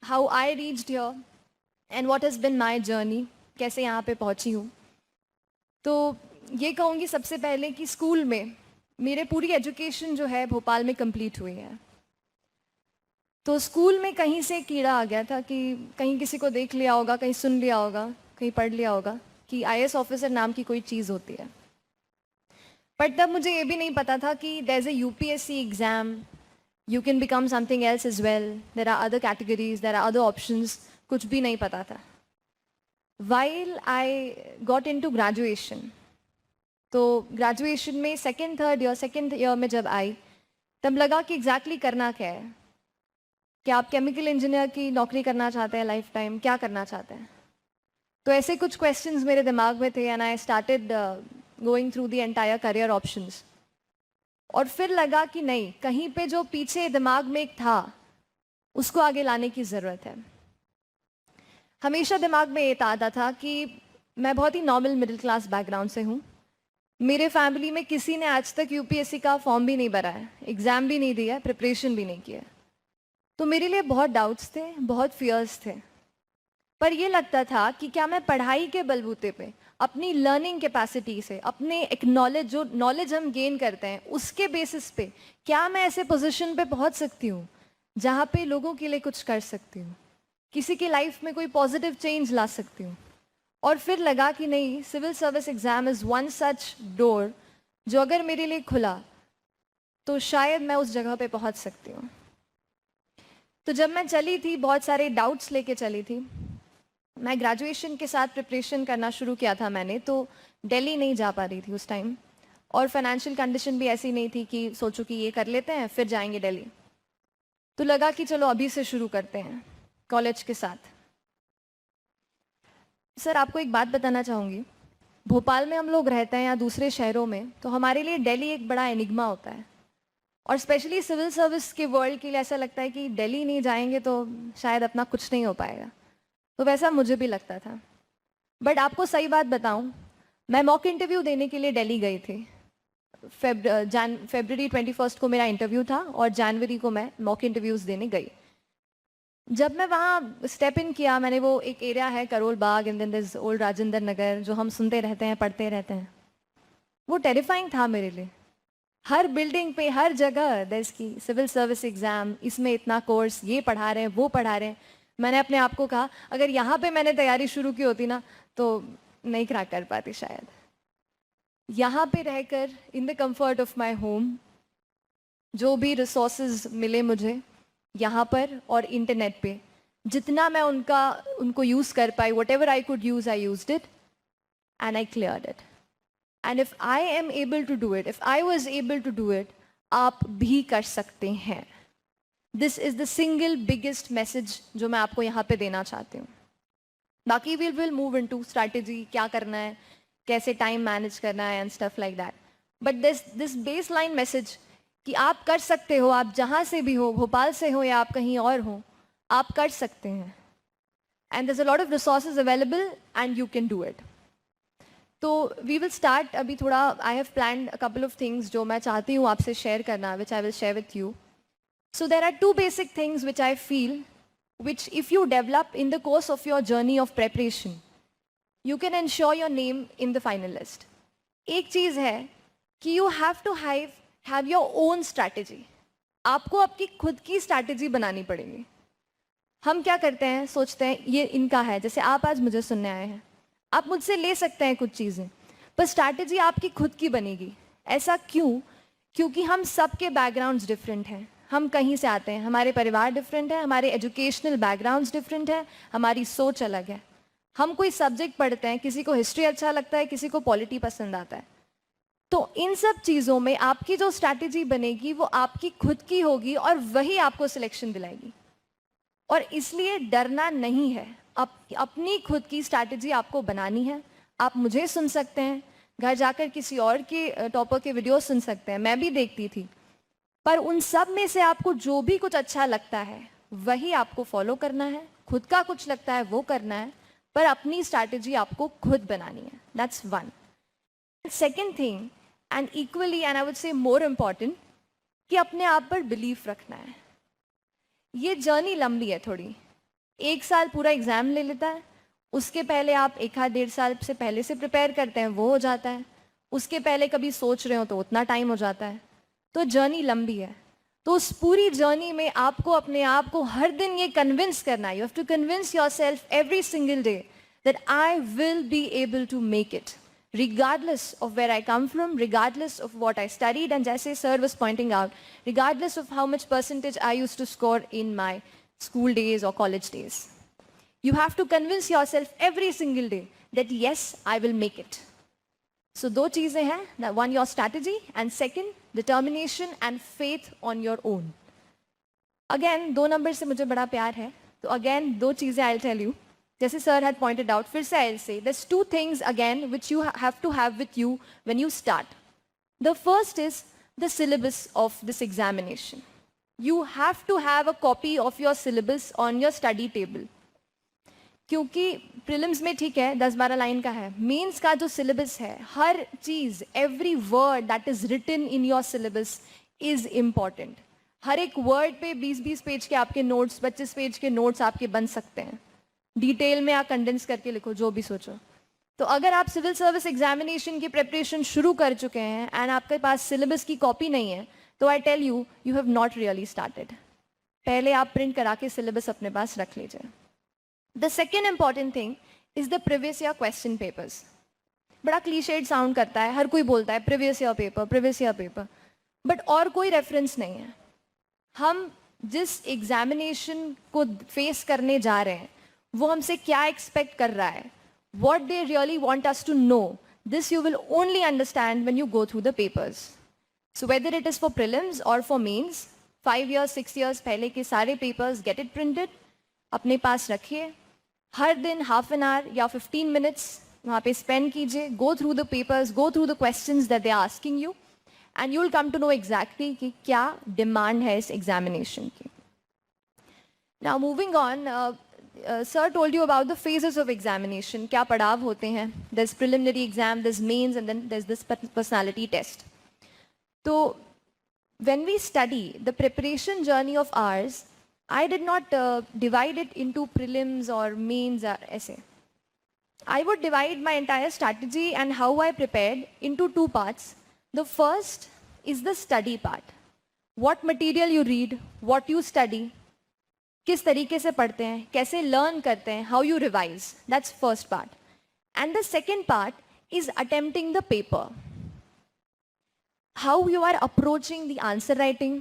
How I reached here and what has been my journey, कैसे यहाँ पे पहुँची हूँ। तो ये कहूँगी सबसे पहले कि स्कूल में मेरे पूरी एजुकेशन जो है भोपाल में कंप्लीट हुई है। तो स्कूल में कहीं से कीड़ा आ गया था कि कहीं किसी को देख लिया होगा, कहीं सुन लिया होगा, कहीं पढ़ लिया होगा कि आईएएस ऑफिसर नाम की कोई चीज़ होती है। बट तब मुझे ये भी नहीं पता था कि there is a UPSC exam, you can become something else as well, there are other categories, there are other options, कुछ भी नहीं पता था। While I got into graduation, तो ग्रेजुएशन में सेकेंड ईयर में जब आई, तब लगा कि एग्जैक्टली करना क्या है। क्या आप केमिकल इंजीनियर की नौकरी करना चाहते हैं लाइफ टाइम, क्या करना चाहते हैं? तो ऐसे कुछ क्वेश्चंस मेरे दिमाग में थे and I started going through the entire career options. और फिर लगा कि नहीं, कहीं पे जो पीछे दिमाग में एक था उसको आगे लाने की ज़रूरत है। हमेशा दिमाग में ये आता था कि मैं बहुत ही नॉर्मल मिडिल क्लास बैकग्राउंड से हूँ। मेरे फैमिली में किसी ने आज तक यूपीएससी का फॉर्म भी नहीं भरा है, एग्ज़ाम भी नहीं दिया है, प्रिपरेशन भी नहीं किया है। तो मेरे लिए बहुत डाउट्स थे, बहुत फियर्स थे। पर ये लगता था कि क्या मैं पढ़ाई के बलबूते पे, अपनी लर्निंग कैपेसिटी से, अपने एक जो नॉलेज हम गेन करते हैं उसके बेसिस पे, क्या मैं ऐसे पोजीशन पे पहुंच सकती हूँ जहाँ पे लोगों के लिए कुछ कर सकती हूँ, किसी की लाइफ में कोई पॉजिटिव चेंज ला सकती हूँ। और फिर लगा कि नहीं, civil service exam is one such door जो अगर मेरे लिए खुला तो शायद मैं उस जगह पे पहुंच सकती हूँ। तो जब मैं चली थी, बहुत सारे डाउट्स लेके चली थी। मैं ग्रेजुएशन के साथ प्रिपरेशन करना शुरू किया था मैंने, तो दिल्ली नहीं जा पा रही थी उस टाइम, और फाइनेंशियल कंडीशन भी ऐसी नहीं थी कि सोचो कि ये कर लेते हैं फिर जाएंगे दिल्ली। तो लगा कि चलो अभी से शुरू करते हैं कॉलेज के साथ। सर, आपको एक बात बताना चाहूँगी, भोपाल में हम लोग रहते हैं या दूसरे शहरों में, तो हमारे लिए दिल्ली एक बड़ा एनिग्मा होता है। और स्पेशली सिविल सर्विस के वर्ल्ड के लिए ऐसा लगता है कि दिल्ली नहीं जाएंगे तो शायद अपना कुछ नहीं हो पाएगा। तो वैसा मुझे भी लगता था। बट आपको सही बात बताऊं, मैं मॉक इंटरव्यू देने के लिए दिल्ली गई थी। फरवरी 21 को मेरा इंटरव्यू था और जनवरी को मैं मॉक इंटरव्यूज़ देने गई। जब मैं वहाँ स्टेप इन किया, मैंने वो एक एरिया है Karol Bagh and then this old Rajendra Nagar, जो हम सुनते रहते हैं, पढ़ते रहते हैं, वो टेरिफाइंग था मेरे लिए। हर बिल्डिंग पे, हर जगह देश की सिविल सर्विस एग्ज़ाम, इसमें इतना कोर्स, ये पढ़ा रहे हैं, वो पढ़ा रहे हैं। मैंने अपने आप को कहा अगर यहाँ पे मैंने तैयारी शुरू की होती ना तो नहीं क्रैक कर पाती शायद। यहाँ पे रहकर in the comfort of my home, जो भी रिसोर्सेज मिले मुझे यहाँ पर और इंटरनेट पे, जितना मैं उनको यूज़ कर पाई, whatever I could use, I used it and I cleared it. And if I am able to do it, if I was able to do it, आप भी कर सकते हैं। This is the single biggest message जो मैं आपको यहाँ पे देना चाहती हूँ। बाकी विल मूव इनटू स्ट्रैटेजी, क्या करना है, कैसे टाइम मैनेज करना है and stuff like that. But this base line message कि आप कर सकते हो, आप जहाँ से भी हो, भोपाल से हो या आप कहीं और हो, आप कर सकते हैं। And there is a lot of resources available and you can do it. तो वी विल स्टार्ट अभी थोड़ा, I have planned a couple of things जो मैं चाहती हूँ आपसे शेयर करना, which I will share with you. So there are two basic things which I feel, which if you develop in the course of your journey of preparation, you can ensure your name in the final list. एक चीज़ है कि you have to have your own strategy. आपको आपकी खुद की strategy बनानी पड़ेगी। हम क्या करते हैं, सोचते हैं ये इनका है, जैसे आप आज मुझे सुनने आए हैं, आप मुझसे ले सकते हैं कुछ चीज़ें, पर स्ट्रैटेजी आपकी खुद की बनेगी। ऐसा क्यों? क्योंकि हम सबके बैकग्राउंड्स डिफरेंट हैं, हम कहीं से आते हैं, हमारे परिवार डिफरेंट है, हमारे एजुकेशनल बैकग्राउंड्स डिफरेंट है, हमारी सोच अलग है। हम कोई सब्जेक्ट पढ़ते हैं, किसी को हिस्ट्री अच्छा लगता है, किसी को पॉलिटी पसंद आता है। तो इन सब चीज़ों में आपकी जो स्ट्रैटेजी बनेगी वो आपकी खुद की होगी और वही आपको सिलेक्शन दिलाएगी। और इसलिए डरना नहीं है, अपनी खुद की स्ट्रैटेजी आपको बनानी है। आप मुझे सुन सकते हैं, घर जाकर किसी और के टॉपर के वीडियो सुन सकते हैं, मैं भी देखती थी। पर उन सब में से आपको जो भी कुछ अच्छा लगता है वही आपको फॉलो करना है, खुद का कुछ लगता है वो करना है, पर अपनी स्ट्रैटेजी आपको खुद बनानी है। That's one. Second thing, and equally and I would say more important, कि अपने आप पर बिलीफ रखना है। ये जर्नी लंबी है थोड़ी, 1 साल पूरा एग्ज़ाम ले लेता है, उसके पहले आप 1 आध 1.5 साल से पहले से प्रिपेयर करते हैं, वो हो जाता है, उसके पहले कभी सोच रहे हो तो उतना टाइम हो जाता है। तो जर्नी लंबी है। तो उस पूरी जर्नी में आपको अपने आप को हर दिन ये कन्विंस करना है, you have to convince yourself every single day that I will be able to make it, regardless of where I come from, regardless of what I studied, and jaise sir was pointing out, regardless of how much percentage I used to score in my school days or college days. You have to convince yourself every single day that yes, I will make it. So दो चीज़ें हैं, one your strategy and second determination and faith on your own. Again 2 number से मुझे बड़ा प्यार है, तो again 2 चीज़ें I'll tell you. जैसे सर had pointed out, फिर से I'll say, there's 2 things again which you have to have with you when you start. The first is the syllabus of this examination. You have to have a copy of your syllabus on your study table. क्योंकि prelims में ठीक है 10-12 line का है, mains का जो syllabus है, हर चीज़, every word that is written in your syllabus is important. हर एक वर्ड पे 20-20 पेज के आपके नोट्स, 25 पेज के नोट्स आपके बन सकते हैं. डिटेल में आप कंडेंस करके लिखो जो भी सोचो. तो अगर आप सिविल सर्विस एग्जामिनेशन की प्रिपरेशन शुरू कर चुके हैं एंड आपके पास सिलेबस की कॉपी नहीं है, तो I tell you, you have not really started. पहले आप प्रिंट करा के सिलेबस अपने पास रख लीजिए. The second important thing is the previous year question papers. बड़ा क्लीशेड साउंड करता है, हर कोई बोलता है previous year paper, previous year paper, but और कोई रेफरेंस नहीं है. हम जिस एग्जामिनेशन को फेस करने जा रहे हैं वो हमसे क्या एक्सपेक्ट कर रहा है, what they really want us to know, this you will only understand when you go through the papers. So whether it is for prelims or for mains, 5 years, 6 years पहले के सारे papers, get it printed, अपने पास रखिए. हर दिन half an hour या 15 minutes वहाँ पे spend कीजिए. Go through the papers, go through the questions that they are asking you, and you will come to know exactly कि क्या डिमांड है इस एग्जामिनेशन की. Now moving on, sir told you about the phases of examination. क्या पड़ाव होते हैं. There is preliminary exam, there is mains, and then there is this personality test. तो when we study the preparation journey of ours, I did not divide it into prelims or mains or essay. I would divide my entire strategy and how I prepared into 2 parts. The first is the study part. What material you read, what you study, किस तरीके से पढ़ते हैं, कैसे learn करते हैं, how you revise. That's first part. And the second part is attempting the paper. How you are approaching the answer writing,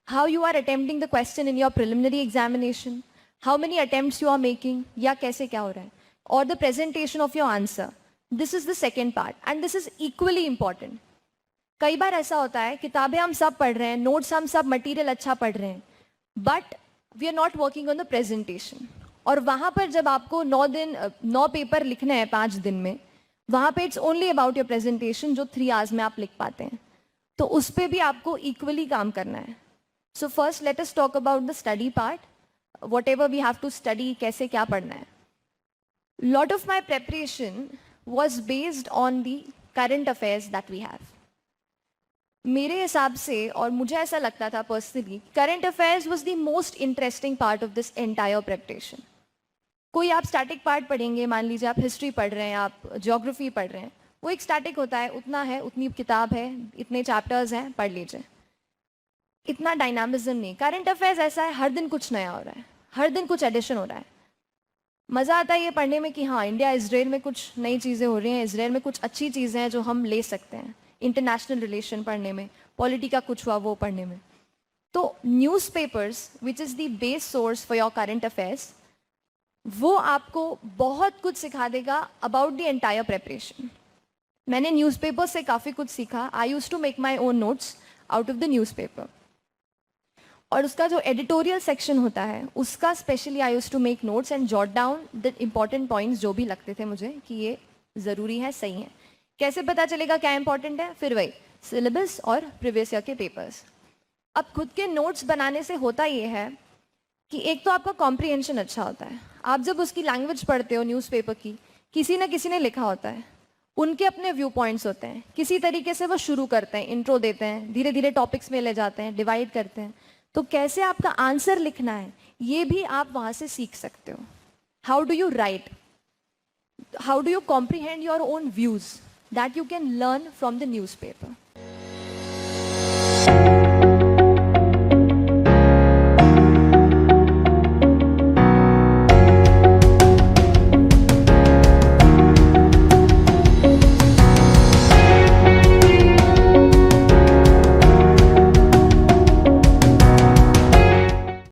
how you are attempting the question in your preliminary examination, how many attempts you are making, या कैसे क्या हो रहा है, or the presentation of your answer. This is the second part and this is equally important. कई बार ऐसा होता है किताबें हम सब पढ़ रहे हैं, नोट्स हम सब मटेरियल अच्छा पढ़ रहे हैं, but we are not working on the presentation. और वहाँ पर जब आपको 9 पेपर लिखने हैं 5 दिन में, वहाँ पे it's only about your presentation जो 3 आवर्स में आप लिख पाते हैं. तो उस पर भी आपको इक्वली काम करना है. So first let us talk about the study part. Whatever we have to study, कैसे क्या पढ़ना है. Lot of my preparation was based on the current affairs that we have. मेरे हिसाब से, और मुझे ऐसा लगता था personally, current affairs was the most interesting part of this entire preparation. कोई आप स्टैटिक पार्ट पढ़ेंगे, मान लीजिए आप हिस्ट्री पढ़ रहे हैं, आप ज्योग्राफी पढ़ रहे हैं, वो एक स्टैटिक होता है, उतना है, उतनी किताब है, इतने चैप्टर्स हैं, पढ़ लीजिए. इतना डायनामिज्म नहीं. करंट अफेयर्स ऐसा है, हर दिन कुछ नया हो रहा है, हर दिन कुछ एडिशन हो रहा है. मज़ा आता है ये पढ़ने में कि हाँ, इंडिया इजराइल में कुछ नई चीज़ें हो रही हैं, इजराइल में कुछ अच्छी चीज़ें हैं जो हम ले सकते हैं. इंटरनेशनल रिलेशन पढ़ने में, पॉलिटी का कुछ हुआ वो पढ़ने में. तो newspapers which is the base source for your current affairs, वो आपको बहुत कुछ सिखा देगा अबाउट द एंटायर प्रेपरेशन. मैंने न्यूज़पेपर से काफ़ी कुछ सीखा. I use to make my own notes out of the newspaper. और उसका जो एडिटोरियल सेक्शन होता है उसका specially I use to make notes and jot down the important points जो भी लगते थे मुझे कि ये ज़रूरी है, सही है. कैसे पता चलेगा क्या इंपॉर्टेंट है? फिर वही सिलेबस और प्रीवियस ईयर के पेपर्स. अब खुद के नोट्स बनाने से होता ये है कि एक तो आपका कॉम्प्रिहेंशन अच्छा होता है. आप जब उसकी लैंग्वेज पढ़ते हो न्यूज़पेपर की, किसी न किसी ने लिखा होता है, उनके अपने व्यू पॉइंट्स होते हैं, किसी तरीके से वो शुरू करते हैं, इंट्रो देते हैं, धीरे धीरे टॉपिक्स में ले जाते हैं, डिवाइड करते हैं. तो कैसे आपका आंसर लिखना है ये भी आप वहाँ से सीख सकते हो. How do you right, how do you comprehend your own views, that you can learn from the newspaper.